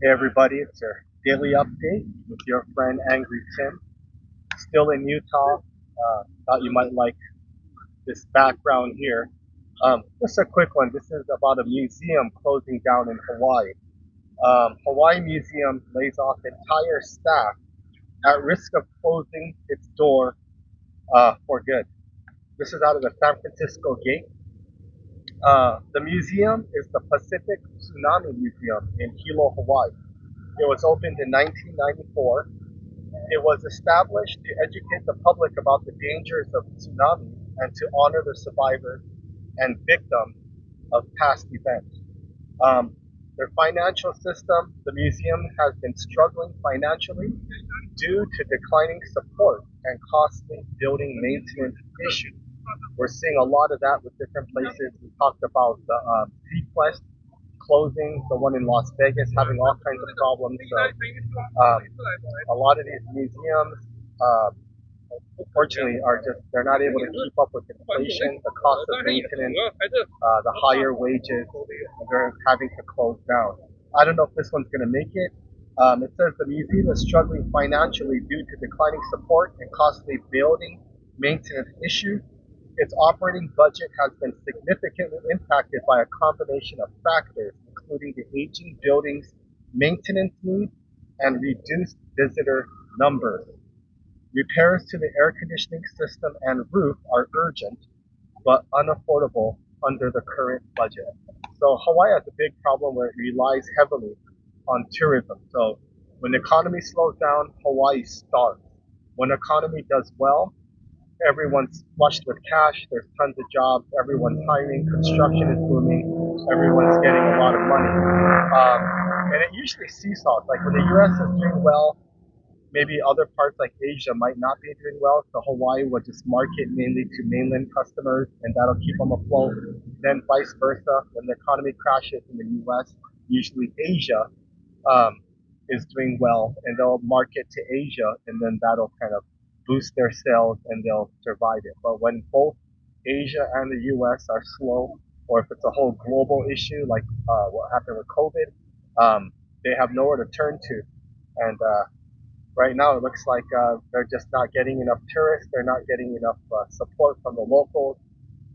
Hey everybody, it's your daily update with your friend Angry Tim. Still in Utah. Thought you might like this background here. Just a quick one. This is about a museum closing down in Hawaii. Hawaii Museum lays off entire staff at risk of closing its door for good. This is out of the San Francisco Gate. The museum is the Pacific Tsunami Museum in Hilo, Hawaii. It was opened in 1994. It was established to educate the public about the dangers of tsunami and to honor the survivors and victims of past events. Um, their financial system, the museum has been struggling financially due to declining support and costly building maintenance issues. We're seeing a lot of that with different places. We talked about the Sequest closing, the one in Las Vegas having all kinds of problems. So, a lot of these museums, uh, unfortunately, are just they're not able to keep up with inflation, the cost of maintenance, the higher wages. They're having to close down. I don't know if this one's going to make it. It says the museum is struggling financially due to declining support and costly building maintenance issues. Its operating budget has been significantly impacted by a combination of factors, including the aging building's maintenance needs and reduced visitor numbers. Repairs to the air conditioning system and roof are urgent but unaffordable under the current budget. So Hawaii has a big problem where it relies heavily on tourism. So when the economy slows down, Hawaii starves. When the economy does well, everyone's flushed with cash. There's tons of jobs. Everyone's hiring. Construction is booming. Everyone's getting a lot of money. And it usually seesaws. Like when the U.S. is doing well, maybe other parts like Asia might not be doing well. So Hawaii will just market mainly to mainland customers, and that'll keep them afloat. Then vice versa, when the economy crashes in the U.S., usually Asia um, is doing well, and they'll market to Asia, and then that'll kind of boost their sales, and they'll survive it. But when both Asia and the U.S. are slow, or if it's a whole global issue like what happened with COVID, they have nowhere to turn to, and right now it looks like they're just not getting enough tourists. They're not getting enough support from the locals.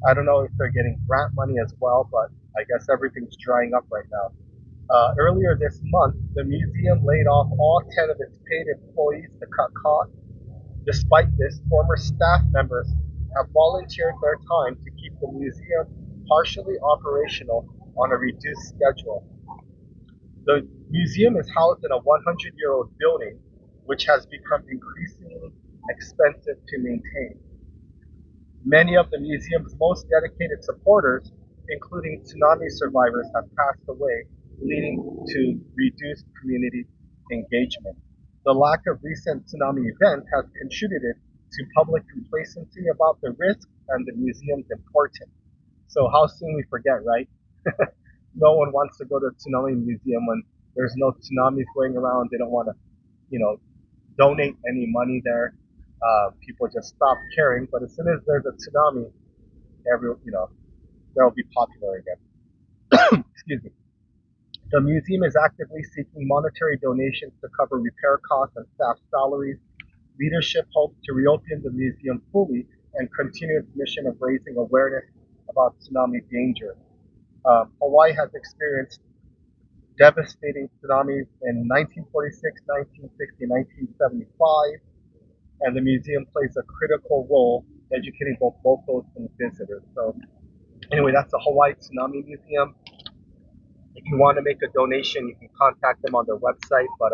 I don't know if they're getting grant money as well, but I guess everything's drying up right now. Earlier this month, the museum laid off all 10 of its paid employees to cut costs. Despite this, former staff members have volunteered their time to keep the museum partially operational on a reduced schedule. The museum is housed in a 100-year-old building, which has become increasingly expensive to maintain. Many of the museum's most dedicated supporters, including tsunami survivors, have passed away, leading to reduced community engagement. The lack of recent tsunami events has contributed to public complacency about the risk and the museum's importance. So how soon we forget, right? No one wants to go to a tsunami museum when there's no tsunamis going around. They don't want to, you know, donate any money there. People just stop caring. But as soon as there's a tsunami, they'll be popular again. Excuse me. The museum is actively seeking monetary donations to cover repair costs and staff salaries. Leadership hopes to reopen the museum fully and continue its mission of raising awareness about tsunami danger. Hawaii has experienced devastating tsunamis in 1946, 1960, 1975, and the museum plays a critical role educating both locals and visitors. So, anyway, that's the Hawaii Tsunami Museum. If you want to make a donation, you can contact them on their website. But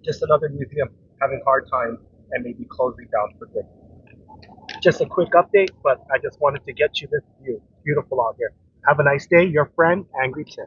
just another museum having hard times and maybe closing down for good. Just a quick update, but I just wanted to get you this view. Beautiful out here. Have a nice day. Your friend, Angry Tim.